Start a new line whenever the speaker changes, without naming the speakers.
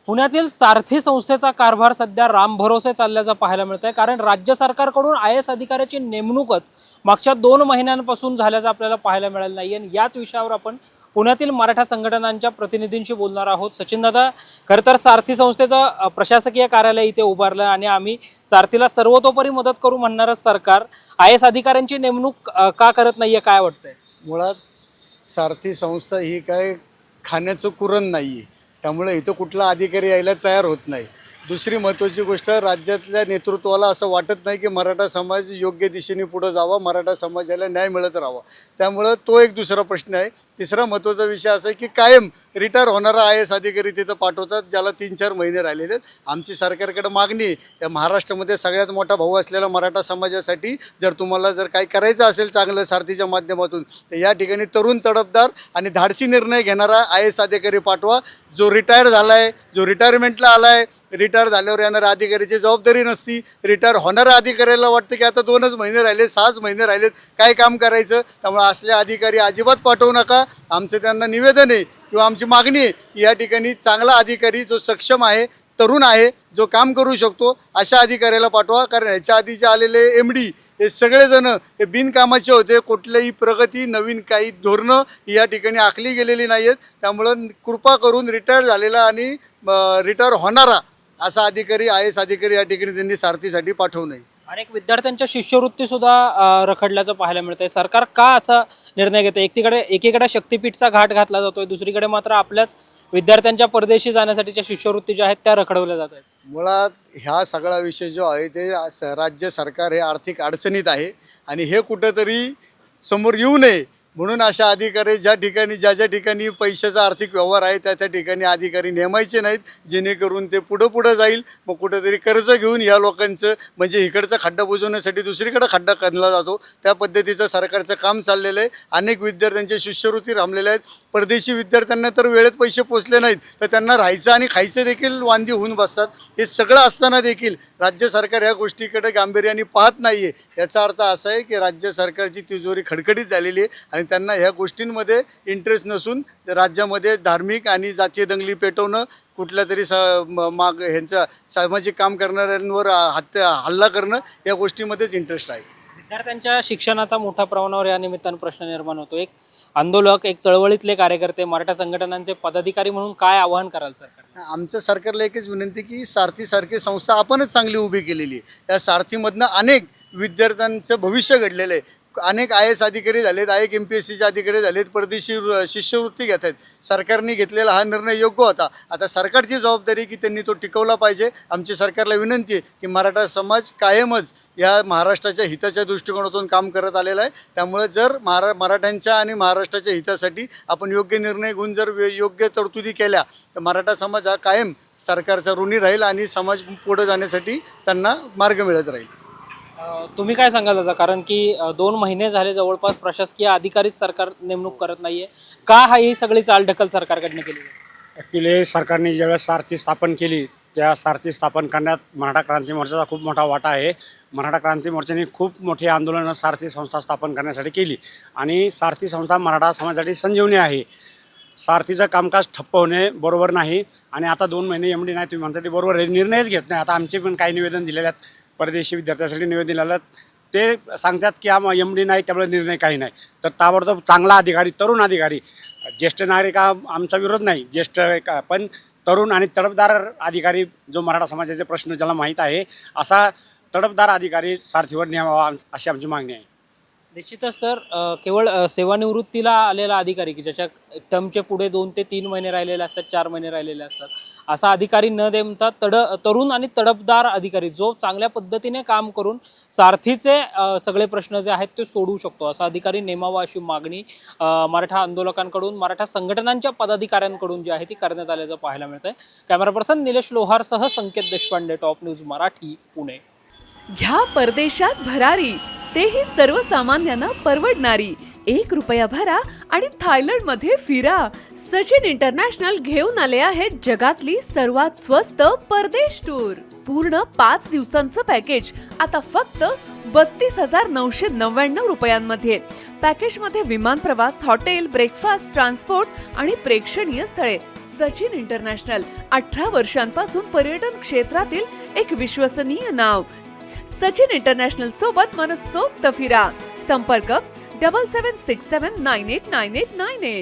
पुण्यातील सारथी संस्थेचा कारभार सध्या रामभरोसे चालल्याचं पाहायला मिळत आहे। कारण राज्य सरकारकडून IAS अधिकाऱ्याची नेमणूकच मागच्या 2 महिन्यांपासून झाल्याचं आपल्याला पाहायला मिळालं नाही। आणि याच विषयावर आपण पुण्यातील मराठा संघटनांच्या प्रतिनिधींशी बोलणार आहोत। सचिन दादा, खरं तर सारथी संस्थेचं प्रशासकीय कार्यालय इथे उभारलं आणि आम्ही सारथीला सर्वतोपरी मदत करू म्हणणारं सरकार IAS अधिकाऱ्यांची नेमणूक का करत नाहीये, काय वाटतंय?
मुळात सारथी संस्था ही काय खाण्याचं कुरण नाही आहे, त्यामुळे इथं कुठला अधिकारी यायला तयार होत नाही। दुसरी महत्त्वाची गोष्ट, राज्यातल्या नेतृत्वाला असं वाटत नाही की मराठा समाज योग्य दिशेने पुढे जावा, मराठा समाजाला न्याय मिळत राहावा, त्यामुळं तो एक दुसरा प्रश्न आहे। तिसरा महत्त्वाचा विषय असा आहे की कायम रिटायर होणारा IAS अधिकारी तिथं पाठवतात, ज्याला 3-4 महिने राहिलेले आहेत। आमची सरकारकडे मागणी आहे, या महाराष्ट्रामध्ये सगळ्यात मोठा भाऊ असलेला मराठा समाजासाठी जर तुम्हाला जर काही करायचं असेल चांगलं सारथीच्या माध्यमातून, तर या ठिकाणी तरुण तडफदार आणि धाडसी निर्णय घेणारा IAS अधिकारी पाठवा। जो रिटायर झाला आहे, जो रिटायरमेंटला आला आहे, रिटायर झाल्यावर येणाऱ्या अधिकाऱ्याची जबाबदारी नसती, रिटायर होणाऱ्या अधिकाऱ्याला वाटतं की आता 2च महिने राहिले, 6च महिने राहिलेत, काय काम करायचं। त्यामुळे असले अधिकारी अजिबात पाठवू नका, आमचं त्यांना निवेदन आहे किंवा आमची मागणी आहे की या ठिकाणी चांगला अधिकारी जो सक्षम आहे, तरुण आहे, जो काम करू शकतो, अशा अधिकाऱ्याला पाठवा। कारण ह्याच्या आधी जे आलेले MD हे सगळेजण हे बिनकामाचे होते, कुठल्याही प्रगती नवीन काही धोरणं या ठिकाणी आखली गेलेली नाही आहेत। त्यामुळं कृपा करून रिटायर झालेला आणि रिटायर होणारा असा अधिकारी IAS अधिकारी या ठिकाणी त्यांनी सारथीसाठी पाठवू नये।
अनेक विद्यार्थ्यांच्या शिष्यवृत्ती सुद्धा रखडल्याचं पाहायला मिळतंय। सरकार का असा निर्णय घेते? एकीकडे शक्तीपीठचा घाट घातला जातोय, दुसरीकडे मात्र आपल्याच विद्यार्थ्यांच्या परदेशी जाण्यासाठीच्या शिष्यवृत्ती ज्या आहेत त्या रखडवल्या जात आहेत।
मुळात ह्या सगळा विषय जो आहे ते राज्य सरकार हे आर्थिक अडचणीत आहे आणि हे कुठंतरी समोर येऊ नये म्हणून अशा अधिकारी ज्या ठिकाणी पैशाचा आर्थिक व्यवहार आहे त्या ठिकाणी अधिकारी नेमायचे नाहीत, जेणेकरून ते पुढं जाईल। मग कुठंतरी कर्ज घेऊन या लोकांचं म्हणजे इकडचा खड्डा बुजवण्यासाठी दुसरीकडे खड्डा खणला जातो, त्या पद्धतीचं सरकारचं काम चाललेलं आहे। अनेक विद्यार्थ्यांचे शिष्यवृत्ती थांबलेल्या आहेत, परदेशी विद्यार्थ्यांना तर वेळेत पैसे पोचले नाहीत तर त्यांना राहायचं आणि खायचं देखील वांदी होऊन बसतात। हे सगळं असताना देखील राज्य सरकार ह्या गोष्टीकडे गांभीर्याने पाहत नाही आहे। याचा अर्थ असा आहे की राज्य सरकारची तिजोरी खडखडीत झालेली आहे आणि त्यांना ह्या गोष्टींमध्ये इंटरेस्ट नसून राज्यामध्ये धार्मिक आणि जातीय दंगली पेटवणं, कुठल्या तरी ह्यांचा सामाजिक काम करणाऱ्यांवर हल्ला करणं, या गोष्टीमध्येच इंटरेस्ट आहे।
विद्यार्थ्यांच्या शिक्षणाचा मोठ्या प्रमाणावर या निमित्तानं प्रश्न निर्माण होतो। एक आंदोलक, एक चळवळीतले कार्यकर्ते, मराठा संघटनांचे पदाधिकारी म्हणून काय आवाहन कराल सरकार?
आमच्या सरकारला एकच विनंती की सारथीसारखी संस्था आपणच चांगली उभी केलेली आहे। या सारथीमधनं अनेक विद्यार्थ्यांचं भविष्य घडलेलं आहे, अनेक IAS अधिकारी झालेत, अनेक MPSCचे अधिकारी झालेत, परदेशी शिष्यवृत्ती घेत आहेत। सरकारने घेतलेला हा निर्णय योग्य होता। आता सरकारची जबाबदारी की त्यांनी तो टिकवला पाहिजे। आमची सरकारला विनंती आहे की मराठा समाज कायमच या महाराष्ट्राच्या हिताच्या दृष्टिकोनातून काम करत आलेला आहे। त्यामुळे जर मराठ्यांच्या आणि महाराष्ट्राच्या हितासाठी आपण योग्य निर्णय घेऊन जर योग्य तरतुदी केल्या तर मराठा समाज हा कायम सरकारचा ऋणी राहील आणि समाज पुढे जाण्यासाठी त्यांना मार्ग मिळत राहील।
तुम्ही काय सांगाल दादा? कारण की 2 महिने झाले जवळपास प्रशासकीय अधिकारीच सरकार नेमणूक करत नाहीये, का ही सगळी चालढकल सरकारकडनं केली?
ॲक्च्युली सरकारने ज्यावेळेस सारथी स्थापन केली, त्या सारथी स्थापन करण्यात मराठा क्रांती मोर्चाचा खूप मोठा वाटा आहे। मराठा क्रांती मोर्चाने खूप मोठी आंदोलनं सारथी संस्था स्थापन करण्यासाठी केली आणि सारथी संस्था मराठा समाजासाठी संजीवनी आहे। सारथीचं कामकाज ठप्प होणे बरोबर नाही आणि आता 2 महिने MD नाही तुम्ही म्हणता ते बरोबर आहे, निर्णयच घेत नाही। आता आमचे पण काही निवेदन दिलेले आहेत, परदेशी विद्यार्थ्यांसाठी निवेदन दिलेलं, ते सांगतात की MD नाही त्यामुळे निर्णय काही नाही। तर ताबडतोब चांगला अधिकारी, तरुण अधिकारी, ज्येष्ठ नागरिक आमचा विरोध नाही, ज्येष्ठ पण तरुण आणि तडफदार अधिकारी, जो मराठा समाजाचे प्रश्न ज्याला माहीत आहे असा तडफदार अधिकारी सारथीवर नेमावा, अशी आमची मागणी आहे।
निश्चितच तर केवळ सेवानिवृत्तीला आलेला अधिकारी की ज्याच्या टर्मचे पुढे 2 ते 3 महिने राहिलेले असतात, 4 महिने राहिलेले असतात, असा अधिकारी न देता तरुण आणि तडफदार अधिकारी जो चांगल्या पद्धतीने काम करून सारथीचे सगळे प्रश्न जे आहेत ते सोडवू शकतो, असा अधिकारी नेमावा अशी मागणी मराठा आंदोलकांकडून, मराठा संघटनांच्या पदाधिकाऱ्यांकडून जी आहे ती करण्यात आल्याचं पाहायला मिळतंय। कॅमेरा पर्सन निलेश लोहारसह संकेत देशपांडे, टॉप न्यूज मराठी, पुणे।
घ्या परदेशात भरारी, तेही सर्वसामान्यांना परवडणारी। 1 रुपया भरा आणि थायलंडमध्ये फिरा। सचिन इंटरनॅशनल घेऊन आले आहेत जगातली सर्वात स्वस्त परदेश टूर। पूर्ण 5 दिवसांचं पॅकेज आता फक्त 32,999 रुपयांमध्ये. पॅकेजमध्ये विमान प्रवास, हॉटेल, ब्रेकफास्ट, ट्रान्सपोर्ट आणि प्रेक्षणीय स्थळे. सचिन इंटरनॅशनल 18 वर्षांपासून पर्यटन क्षेत्रातील एक विश्वसनीय नाव. सचिन इंटरनॅशनल सोबत मनसोक्त फिरा. संपर्क 7767989898.